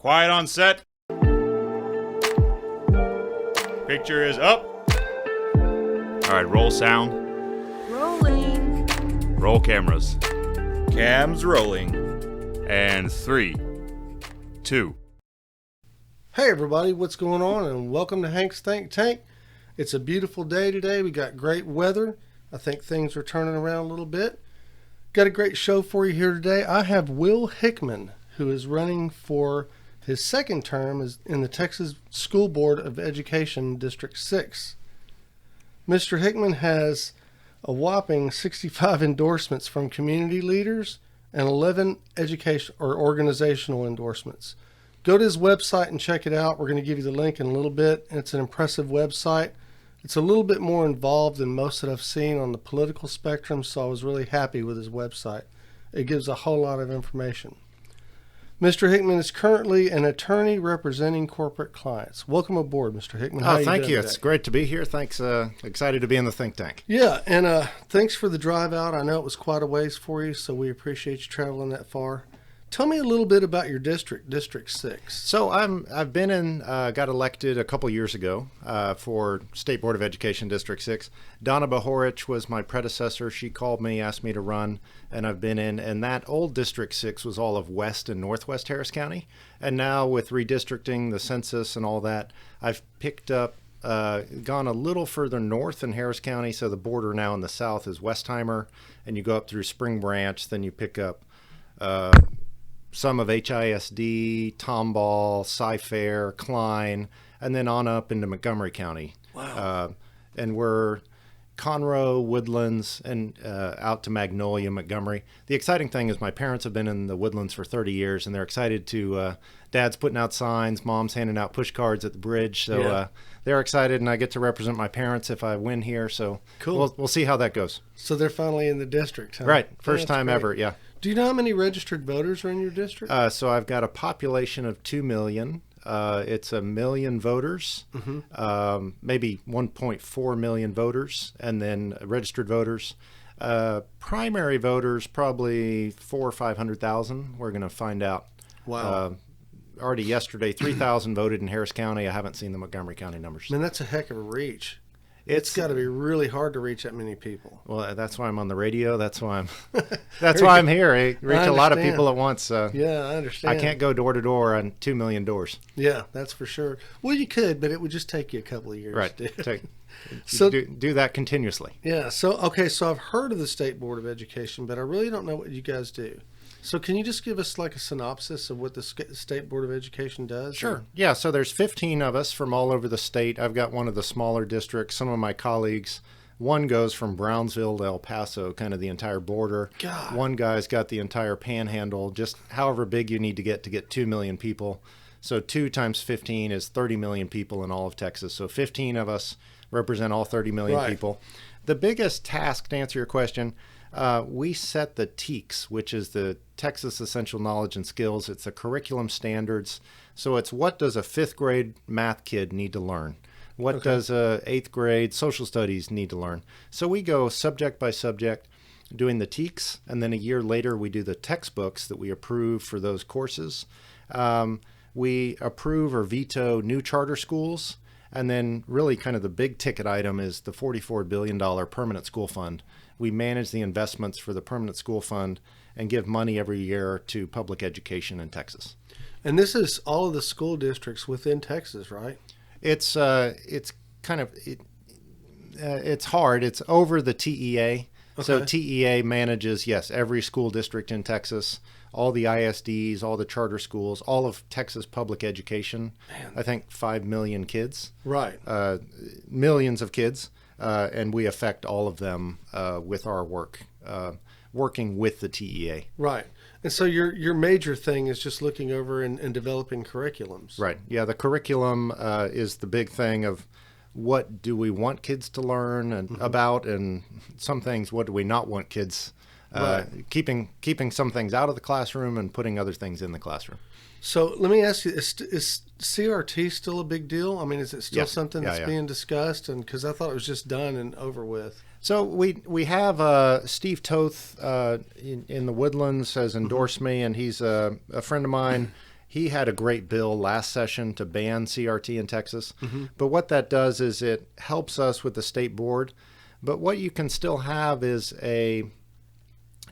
Quiet on set. Picture is up. All right, roll sound. Rolling. Roll cameras. Cams rolling. And 3, 2. Hey everybody, what's going on? And welcome to Hank's Think Tank. It's a beautiful day today. We got great weather. I think things are turning around a little bit. Got a great show for you here today. I have Will Hickman, who is running for his second term in the Texas School Board of Education District 6. Mr. Hickman has a whopping 65 endorsements from community leaders and 11 education or organizational endorsements. Go to his website and check it out. We're going to give you the link in a little bit. It's an impressive website. It's a little bit more involved than most that I've seen on the political spectrum, so I was really happy with his website. It gives a whole lot of information. Mr. Hickman is currently an attorney representing corporate clients. Welcome aboard, Mr. Hickman. How Thank you. Today? It's great to be here. Thanks. Excited to be in the think tank. Yeah, and thanks for the drive out. I know it was quite a ways for you, so we appreciate you traveling that far. Tell me a little bit about your district, District 6. So I've been got elected a couple years ago for State Board of Education District 6. Donna Bahorich was my predecessor. She called me, asked me to run, and I've been in. And that old District 6 was all of West and Northwest Harris County. And now with redistricting, the census and all that, I've picked up, gone a little further north in Harris County. So the border now in the south is Westheimer, and you go up through Spring Branch, then you pick up some of HISD, Tomball, Cy-Fair, Klein, and then on up into Montgomery County. Wow. And we're Conroe, Woodlands, and out to Magnolia, Montgomery. The exciting thing is my parents have been in the Woodlands for 30 years, and they're excited to, Dad's putting out signs, Mom's handing out push cards at the bridge. So Yeah. they're excited, and I get to represent my parents if I win here. So Cool. We'll see how that goes. So they're finally in the district, huh? Right. First That's time great. ever. Yeah. Do you know how many registered voters are in your district? So I've got a population of 2 million. It's 1 million voters, maybe 1.4 million voters, and then registered voters. Primary voters, probably 400,000 or 500,000. We're going to find out. Wow. Already yesterday, 3,000 voted in Harris County. I haven't seen the Montgomery County numbers. Man, that's a heck of a reach. It's got to be really hard to reach that many people. Well, that's why I'm on the radio. That's why I'm here. I reach a lot of people at once. Yeah, I understand. I can't go door to door on 2 million doors. Yeah, that's for sure. Well, you could, but it would just take you a couple of years. Right. So do that continuously. Yeah. So I've heard of the State Board of Education, but I really don't know what you guys do. So can you just give us like a synopsis of what the State Board of Education does? Sure. Yeah. So there's 15 of us from all over the state. I've got one of the smaller districts. Some of my colleagues, one goes from Brownsville to El Paso, kind of the entire border. God. One guy's got the entire panhandle, just however big you need to get 2 million people. So 2 times 15 is 30 million people in all of Texas. So 15 of us represent all 30 million Right. people. The biggest task, to answer your question, we set the TEKS, which is the Texas Essential Knowledge and Skills. It's the curriculum standards. So it's what does a 5th grade math kid need to learn? What does a 8th grade social studies need to learn? So we go subject by subject doing the TEKS, and then a year later we do the textbooks that we approve for those courses. We approve or veto new charter schools. And then really kind of the big ticket item is the $44 billion permanent school fund. We manage the investments for the permanent school fund and give money every year to public education in Texas. And this is all of the school districts within Texas, right? It's hard. It's over the TEA. So Okay. TEA manages, yes, every school district in Texas, all the ISDs, all the charter schools, all of Texas public education. Man. I think 5 million kids. Right. Millions of kids, and we affect all of them with our work, working with the TEA. Right. And so your major thing is just looking over and developing curriculums. Right. Yeah, the curriculum is the big thing of what do we want kids to learn and about, and some things what do we not want kids Right. keeping some things out of the classroom and putting other things in the classroom. So let me ask you, is CRT still a big deal? I mean, is it still Yeah. something Yeah, that's yeah. being discussed? And because I thought it was just done and over with. So we have Steve Toth in the Woodlands has endorsed me, and he's a friend of mine. he had a great bill last session to ban CRT in Texas. But what that does is it helps us with the state board. But what you can still have is a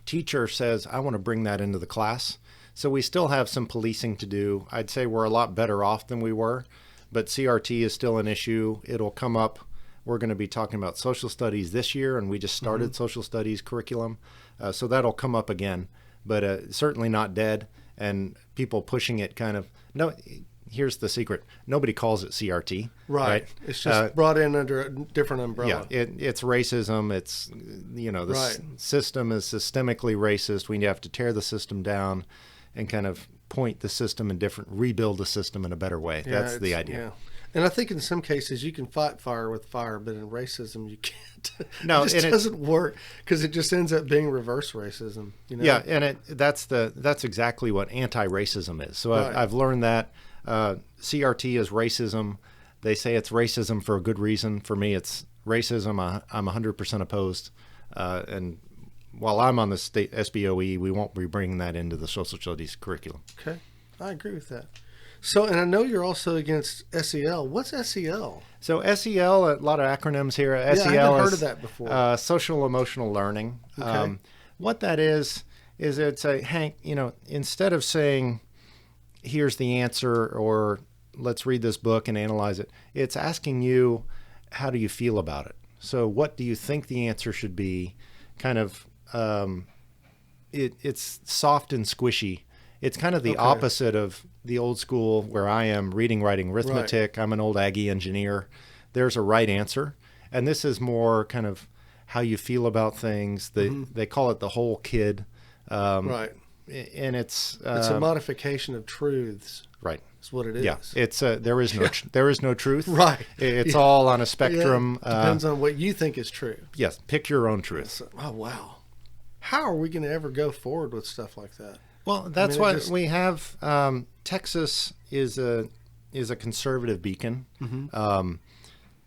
teacher says, I want to bring that into the class. So we still have some policing to do. I'd say we're a lot better off than we were, but CRT is still an issue. It'll come up. We're going to be talking about social studies this year, and we just started social studies curriculum. So that'll come up again, but certainly not dead. And people pushing it kind of, no, here's the secret. Nobody calls it CRT. Right. It's just brought in under a different umbrella. Yeah, it's racism. It's, the system is systemically racist. We have to tear the system down and kind of point the system and rebuild the system in a better way. Yeah, that's the idea. Yeah. And I think in some cases you can fight fire with fire, but in racism you can't. No, it just doesn't work because it just ends up being reverse racism. Yeah, and that's exactly what anti-racism is. So I've learned that CRT is racism. They say it's racism for a good reason. For me, it's racism. I'm 100% opposed. And while I'm on the state SBOE, we won't be bringing that into the social studies curriculum. Okay, I agree with that. So, and I know you're also against SEL. What's SEL? So SEL, a lot of acronyms here. SEL I haven't heard of that before. Social emotional learning. Okay. What that is it's a, Hank, instead of saying, here's the answer, or let's read this book and analyze it, it's asking you, how do you feel about it? So what do you think the answer should be? Kind of, it's soft and squishy. It's kind of the opposite of the old school where I am reading, writing, arithmetic. Right. I'm an old Aggie engineer. There's a right answer. And this is more kind of how you feel about things. They call it the whole kid. Right. And it's a modification of truths. Right. That's what it is. Yeah. It's there is no truth. Right. It's all on a spectrum. Yeah. Depends on what you think is true. Yes. Pick your own truth. Oh, wow. How are we going to ever go forward with stuff like that? Well, that's why we have Texas is a conservative beacon.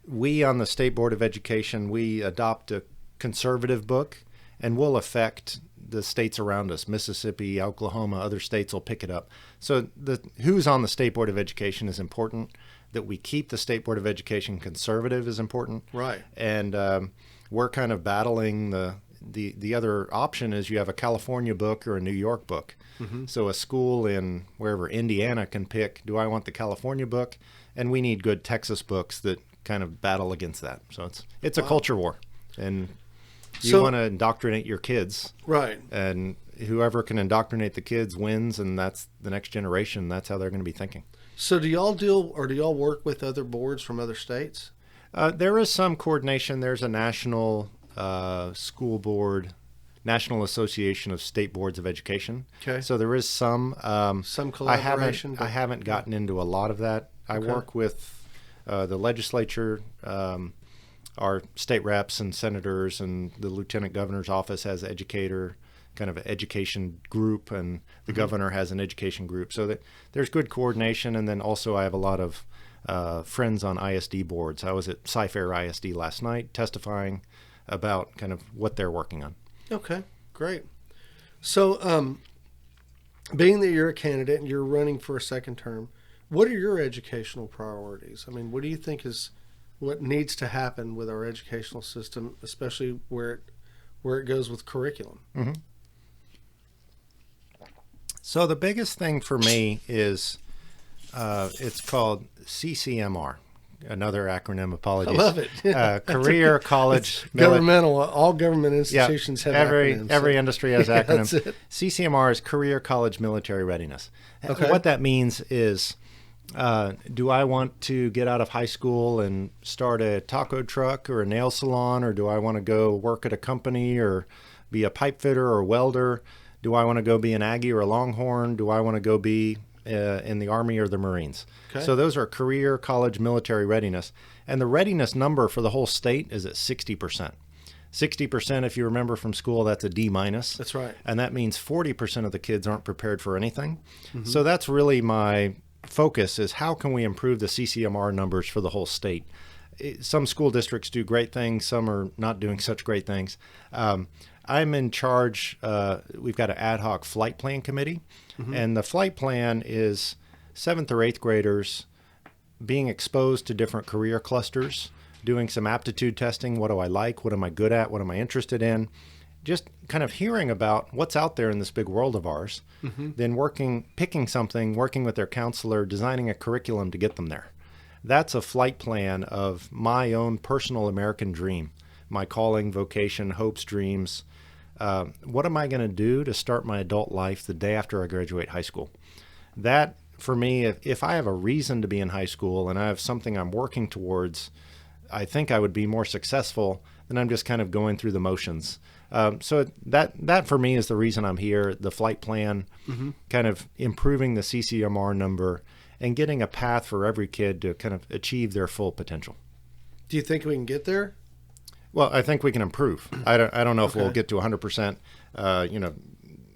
We on the State Board of Education, we adopt a conservative book, and we'll affect the states around us. Mississippi, Oklahoma, other states will pick it up. So who's on the State Board of Education is important. That we keep the State Board of Education conservative is important. Right. And we're kind of battling the other option is you have a California book or a New York book. So a school in wherever Indiana can pick, do I want the California book? And we need good Texas books that kind of battle against that. So it's a culture war. And you want to indoctrinate your kids. Right. And whoever can indoctrinate the kids wins, and that's the next generation. That's how they're going to be thinking. So do y'all work with other boards from other states? There is some coordination. There's a national school board, National Association of State Boards of Education. Okay. So there is some collaboration. I haven't gotten into a lot of that. I work with the legislature, our state reps and senators, and the lieutenant governor's office has kind of an education group, and the governor has an education group. So there's good coordination. And then also I have a lot of friends on ISD boards. I was at Sci-Fair ISD last night testifying about kind of what they're working on. Okay, great. So being that you're a candidate and you're running for a second term, what are your educational priorities? I mean, what do you think is what needs to happen with our educational system, especially where it goes with curriculum? So the biggest thing for me is it's called CCMR. Another acronym, apologies. I love it. Career, college, governmental. All government institutions have acronyms. Every industry has acronyms. That's it. CCMR is Career, College, Military Readiness. Okay. What that means is, do I want to get out of high school and start a taco truck or a nail salon, or do I want to go work at a company or be a pipe fitter or welder? Do I want to go be an Aggie or a Longhorn? Do I want to go be in the Army or the Marines? Okay. So those are career, college, military readiness. And the readiness number for the whole state is at 60%. 60%, if you remember from school, that's a D-. That's right. And that means 40% of the kids aren't prepared for anything. So that's really my focus, is how can we improve the CCMR numbers for the whole state? Some school districts do great things. Some are not doing such great things. I'm in charge. We've got an ad hoc flight plan committee, and the flight plan is 7th or 8th graders being exposed to different career clusters, doing some aptitude testing. What do I like? What am I good at? What am I interested in? Just kind of hearing about what's out there in this big world of ours, then picking something, working with their counselor, designing a curriculum to get them there. That's a flight plan of my own personal American dream, my calling, vocation, hopes, dreams. What am I going to do to start my adult life the day after I graduate high school? That, for me, if I have a reason to be in high school and I have something I'm working towards, I think I would be more successful than I'm just kind of going through the motions. So that for me is the reason I'm here, the flight plan, kind of improving the CCMR number and getting a path for every kid to kind of achieve their full potential. Do you think we can get there? Well, I think we can improve. I don't know if we'll Okay. get to 100%.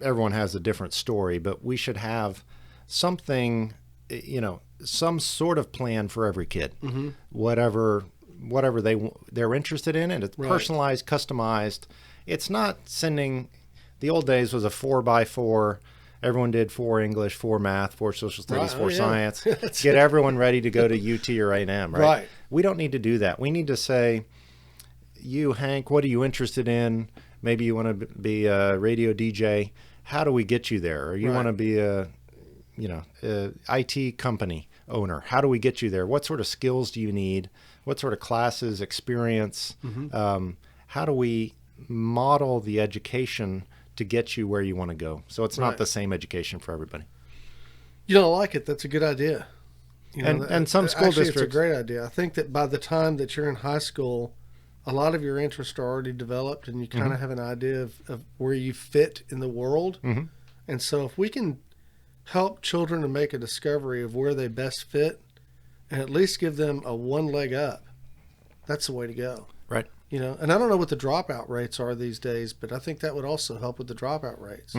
Everyone has a different story, but we should have something, some sort of plan for every kid, whatever they're interested in, and it's Right. personalized, customized. It's not sending. The old days was a 4x4. Everyone did 4 English, 4 math, 4 social studies, Right. 4 Oh, yeah. science. That's Get it. everyone ready to go to UT or A&M, right? Right. We don't need to do that. We need to say, you, Hank, what are you interested in? Maybe you want to be a radio DJ. How do we get you there? Or you Right. want to be a IT company owner. How do we get you there? What sort of skills do you need? What sort of classes, experience? How do we model the education to get you where you want to go? So it's not Right. the same education for everybody. I like it. That's a good idea. And some school actually, districts- it's a great idea. I think that by the time that you're in high school, a lot of your interests are already developed and you kind of have an idea of where you fit in the world. And so if we can help children to make a discovery of where they best fit and at least give them a one leg up, that's the way to go. Right. And I don't know what the dropout rates are these days, but I think that would also help with the dropout rates.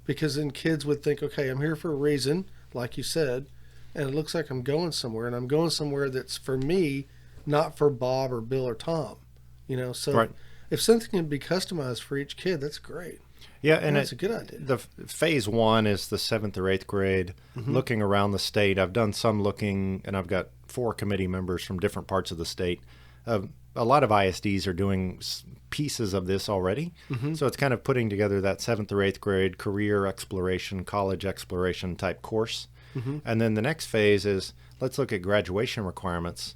Because then kids would think, okay, I'm here for a reason, like you said, and it looks like I'm going somewhere, and I'm going somewhere that's for me, not for Bob or Bill or Tom. So Right. if something can be customized for each kid, that's great. Yeah, and That's a good idea. The phase 1 is the 7th or 8th grade, looking around the state. I've done some looking, and I've got 4 committee members from different parts of the state. A lot of ISDs are doing pieces of this already. So it's kind of putting together that 7th or 8th grade career exploration, college exploration type course. And then the next phase is, let's look at graduation requirements.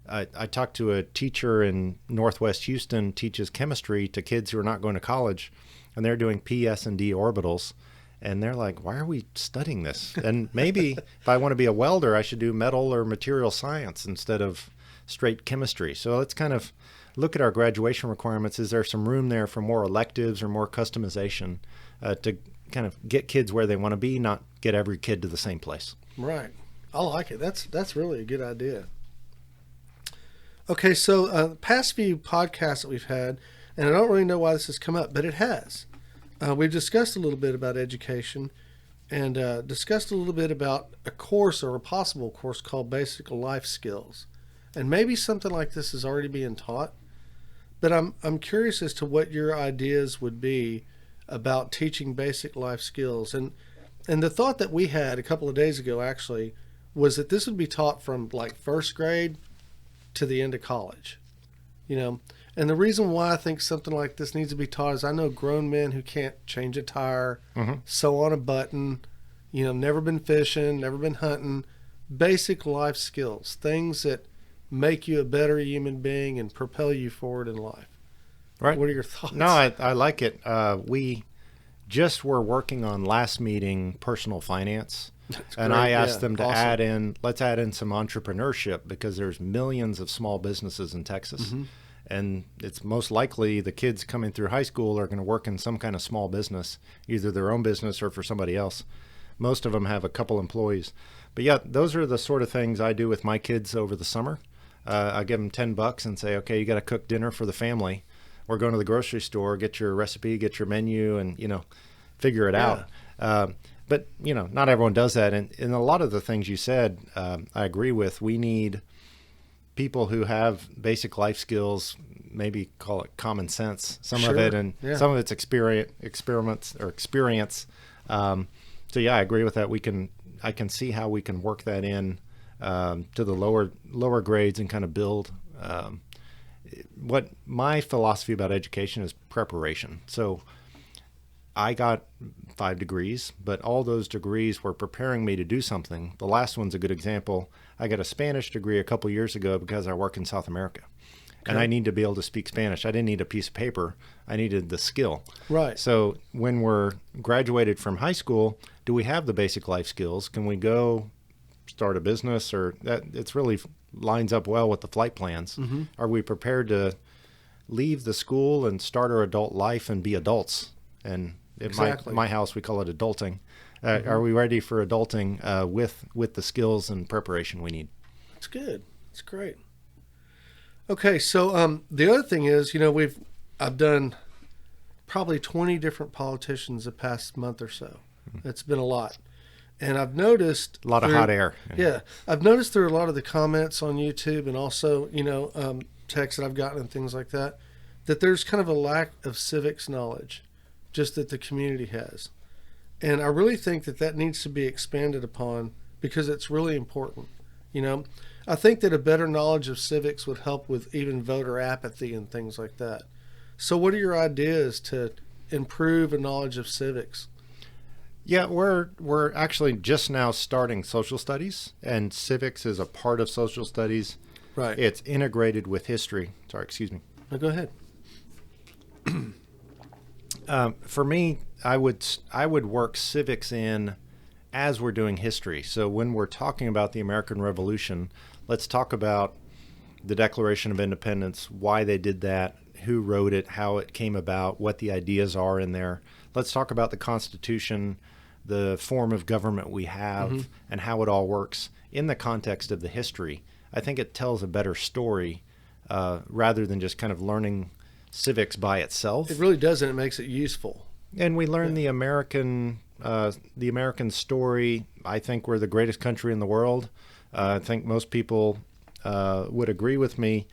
I talked to a teacher in Northwest Houston, teaches chemistry to kids who are not going to college, and they're doing P, S, and D orbitals. And they're like, why are we studying this? And maybe if I want to be a welder, I should do metal or material science instead of straight chemistry. So let's kind of look at our graduation requirements. Is there some room there for more electives or more customization to kind of get kids where they want to be, not get every kid to the same place? Right. I like it. That's really a good idea. Okay, so past few podcasts that we've had, and I don't really know why this has come up, but it has. We've discussed a little bit about education and discussed a little bit about a course or a possible course called Basic Life Skills. And maybe something like this is already being taught, but I'm curious as to what your ideas would be about teaching basic life skills. And the thought that we had a couple of days ago actually was that this would be taught from like first grade to the end of college, And the reason why I think something like this needs to be taught is I know grown men who can't change a tire, sew on a button, never been fishing, never been hunting. Basic life skills, things that make you a better human being and propel you forward in life. Right. What are your thoughts? No, I like it. We just were working on last meeting personal finance. And great. I asked Yeah, them to awesome. let's add in some entrepreneurship because there's millions of small businesses in Texas. And it's most likely the kids coming through high school are going to work in some kind of small business, either their own business or for somebody else. Most of them have a couple employees. But yeah, those are the sort of things I do with my kids over the summer. I give them $10 and say, okay, you got to cook dinner for the family. Or go to the grocery store, get your recipe, get your menu, and, figure it out. But, not everyone does that. And a lot of the things you said, I agree with. We need people who have basic life skills, maybe call it common sense, some of it, and some of it's experience. So, yeah, I agree with that. We can I can see how we can work that in to the lower grades and kind of build. What my philosophy about education is preparation. So I got 5 degrees, but all those degrees were preparing me to do something. The last one's a good example. I got a Spanish degree a couple years ago because I work in South America. Okay. And I need to be able to speak Spanish. I didn't need a piece of paper. I needed the skill. Right. So when we're graduated from high school, do we have the basic life skills? Can we go start a business? Or that it's really lines up well with the flight plans. Mm-hmm. Are we prepared to leave the school and start our adult life and be adults? And at my house, we call it adulting. Mm-hmm. Are we ready for adulting with the skills and preparation we need? That's good. That's great. Okay, so the other thing is, I've done probably 20 different politicians the past month or so. Mm-hmm. It's been a lot. And I've noticed a lot of hot air. Yeah. I've noticed through a lot of the comments on YouTube and also, texts that I've gotten and things like that there's kind of a lack of civics knowledge just that the community has. And I really think that needs to be expanded upon because it's really important. I think that a better knowledge of civics would help with even voter apathy and things like that. So what are your ideas to improve a knowledge of civics? Yeah, we're actually just now starting social studies, and civics is a part of social studies. Right. It's integrated with history. Sorry, excuse me. No, go ahead. For me, I would work civics in as we're doing history. So when we're talking about the American Revolution, let's talk about the Declaration of Independence, why they did that, who wrote it, how it came about, what the ideas are in there. Let's talk about the Constitution, the form of government we have, mm-hmm. and how it all works in the context of the history. I think it tells a better story rather than just kind of learning civics by itself. It really does, and it makes it useful. And we learn the American story. I think we're the greatest country in the world. I think most people would agree with me.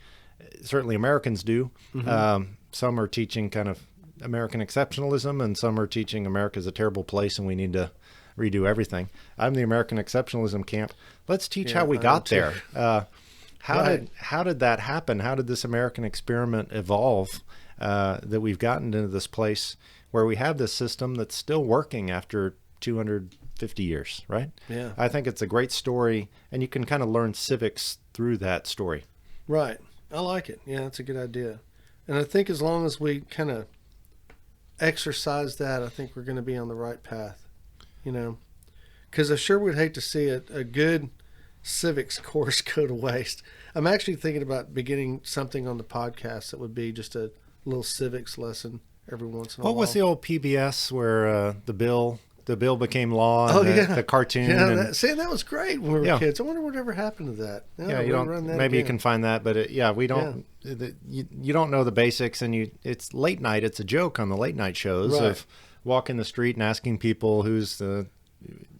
Certainly Americans do. Mm-hmm. Some are teaching kind of American exceptionalism, and some are teaching America's a terrible place and we need to redo everything. I'm the American exceptionalism camp. Let's teach how we got there. How did that happen? How did this American experiment evolve that we've gotten into this place where we have this system that's still working after 250 years, right? Yeah. I think it's a great story, and you can kind of learn civics through that story. Right. I like it. Yeah, that's a good idea. And I think as long as we kind of exercise that, I think we're going to be on the right path, because I sure would hate to see a good civics course go to waste. I'm actually thinking about beginning something on the podcast that would be just a little civics lesson every once in a while. What was the old PBS where the bill became law and the cartoon? Yeah, that was great when we were kids. I wonder what ever happened to that. You can find that, but we don't. Yeah. You don't know the basics, and it's late night. It's a joke on the late night shows of walking the street and asking people who's the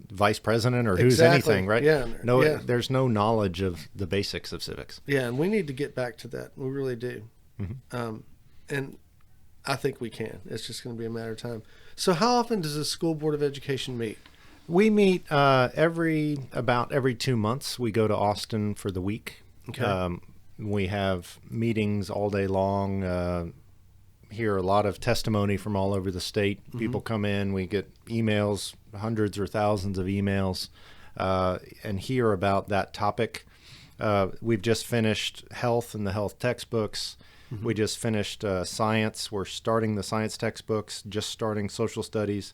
vice president or who's anything, right? Yeah. There's no knowledge of the basics of civics. Yeah, and we need to get back to that. We really do. Mm-hmm. And I think we can. It's just going to be a matter of time. So how often does the School Board of Education meet? We meet every 2 months. We go to Austin for the week. Okay. We have meetings all day long, hear a lot of testimony from all over the state. Mm-hmm. People come in, we get emails, hundreds or thousands of emails, and hear about that topic. We've just finished health and the health textbooks. Mm-hmm. We just finished science. We're starting the science textbooks, just starting social studies.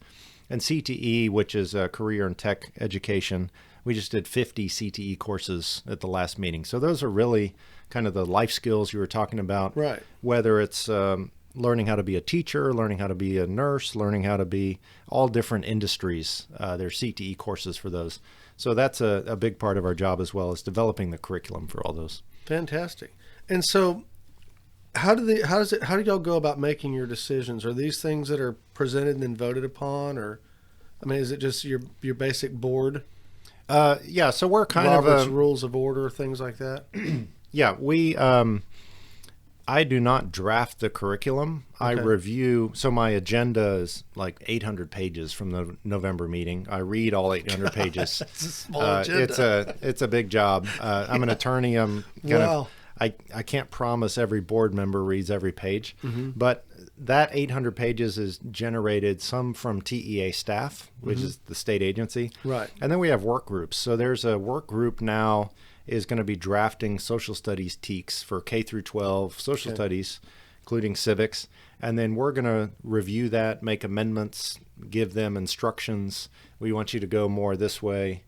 And CTE, which is career and tech education, we just did 50 CTE courses at the last meeting. So those are really kind of the life skills you were talking about. Right. Whether it's learning how to be a teacher, learning how to be a nurse, learning how to be all different industries. There's CTE courses for those. So that's a big part of our job as well, is developing the curriculum for all those. Fantastic. And so how do y'all go about making your decisions? Are these things that are presented and then voted upon, or is it just your basic board? So we're kind Robert's Rules of Order, things like that. Yeah, we I do not draft the curriculum. I Okay. review. So my agenda is like 800 pages from the November meeting. I read all 800 pages. That's a small agenda. It's a big job. I'm an attorney. I'm Wow. I can't promise every board member reads every page, Mm-hmm. but that 800 pages is generated some from TEA staff, which is the state agency. Right. And then we have work groups. So there's a work group now is going to be drafting social studies TEKS for K through 12 social studies, including civics. And then we're going to review that, make amendments, give them instructions. We want you to go more this way,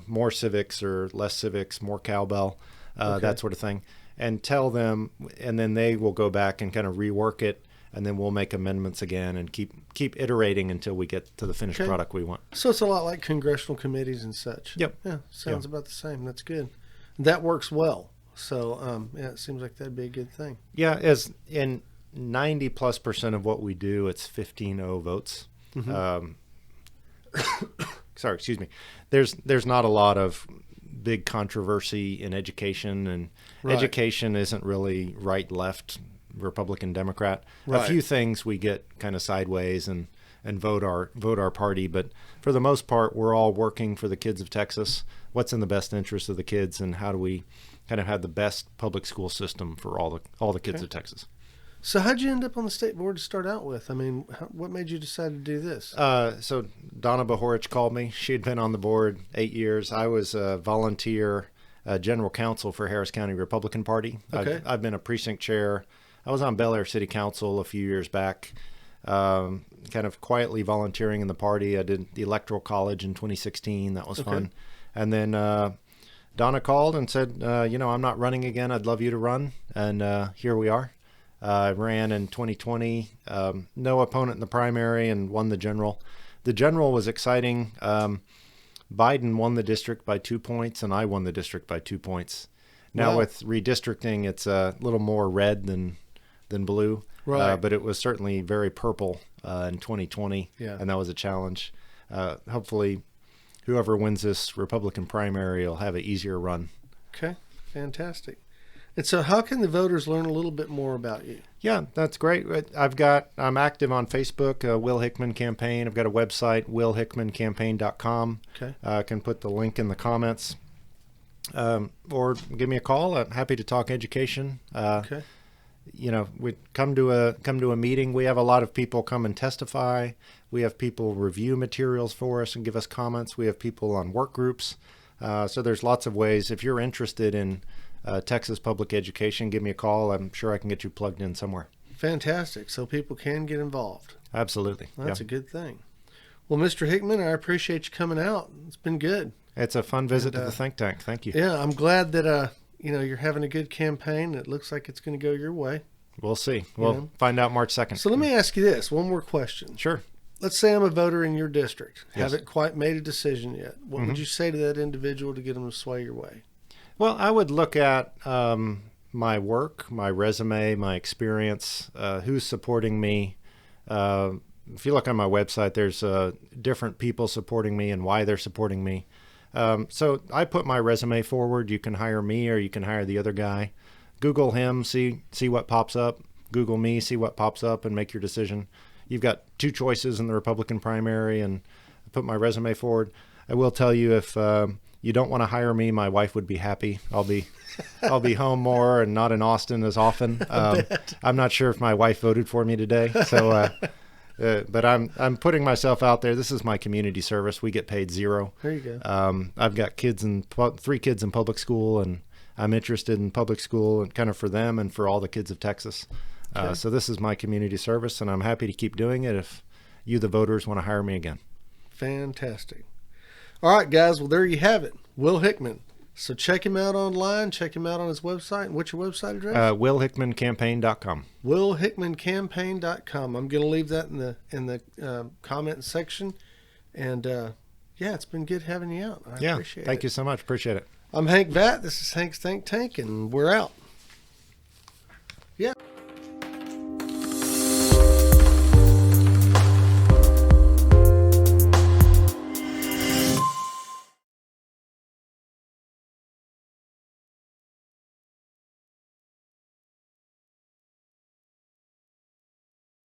more civics or less civics, more cowbell, that sort of thing. And tell them, and then they will go back and kind of rework it. And then we'll make amendments again and keep iterating until we get to the finished product we want. So it's a lot like congressional committees and such. Yep. Yeah, sounds about the same. That's good. That works well. So it seems like that'd be a good thing. Yeah, as in 90+% of what we do, it's 15-0 votes. Sorry, excuse me. There's not a lot of big controversy in education, and education isn't really right, left, Republican, Democrat. Right. A few things we get kind of sideways and vote our party, but for the most part, we're all working for the kids of Texas. What's in the best interest of the kids, and how do we kind of have the best public school system for all the kids of Texas? So how'd you end up on the state board to start out with? I mean, what made you decide to do this? So Donna Bahorich called me. She had been on the board 8 years. I was a volunteer general counsel for Harris County Republican Party. Okay. I've been a precinct chair. I was on Bel Air City Council a few years back, kind of quietly volunteering in the party. I did the Electoral College in 2016. That was fun. And then Donna called and said, I'm not running again. I'd love you to run. And here we are. I ran in 2020, no opponent in the primary, and won the general. The general was exciting. Biden won the district by 2 points, and I won the district by 2 points. Now Wow. with redistricting, it's a little more red than blue, Right. but it was certainly very purple in 2020, Yeah. and that was a challenge. Hopefully, whoever wins this Republican primary will have an easier run. Okay, fantastic. And so how can the voters learn a little bit more about you? Yeah, that's great. I'm active on Facebook, Will Hickman Campaign. I've got a website, willhickmancampaign.com. Okay. I can put the link in the comments. Or give me a call. I'm happy to talk education. Okay. We come to a meeting. We have a lot of people come and testify. We have people review materials for us and give us comments. We have people on work groups. So there's lots of ways. If you're interested in Texas public education, give me a call. I'm sure I can get you plugged in somewhere. Fantastic. So people can get involved. Absolutely. That's Yeah. a good thing. Well, Mr. Hickman, I appreciate you coming out. It's been good. It's a fun visit to the think tank. Thank you. Yeah, I'm glad that you're having a good campaign. It looks like it's going to go your way. We'll see. We'll Yeah. find out March 2nd. So let me ask you this, one more question. Sure. Let's say I'm a voter in your district. Yes. Haven't quite made a decision yet. What would you say to that individual to get them to sway your way? Well, I would look at my work, my resume, my experience, who's supporting me. If you look on my website, there's different people supporting me and why they're supporting me. So I put my resume forward. You can hire me or you can hire the other guy. Google him, see what pops up. Google me, see what pops up, and make your decision. You've got two choices in the Republican primary, and I put my resume forward. I will tell you, if you don't want to hire me, my wife would be happy. I'll be home more and not in Austin as often. I'm not sure if my wife voted for me today, so. But I'm putting myself out there. This is my community service. We get paid $0. There you go. I've got 3 kids in public school, and I'm interested in public school and kind of for them and for all the kids of Texas. Okay. So this is my community service, and I'm happy to keep doing it if you, the voters, want to hire me again. Fantastic. All right, guys. Well, there you have it. Will Hickman. So check him out online. Check him out on his website. And what's your website address? WillHickmanCampaign.com. WillHickmanCampaign.com. I'm going to leave that in the comment section. And yeah, it's been good having you out. I appreciate it. Thank you so much. Appreciate it. I'm Hank Vatt. This is Hank's Think Tank, and we're out. Yeah.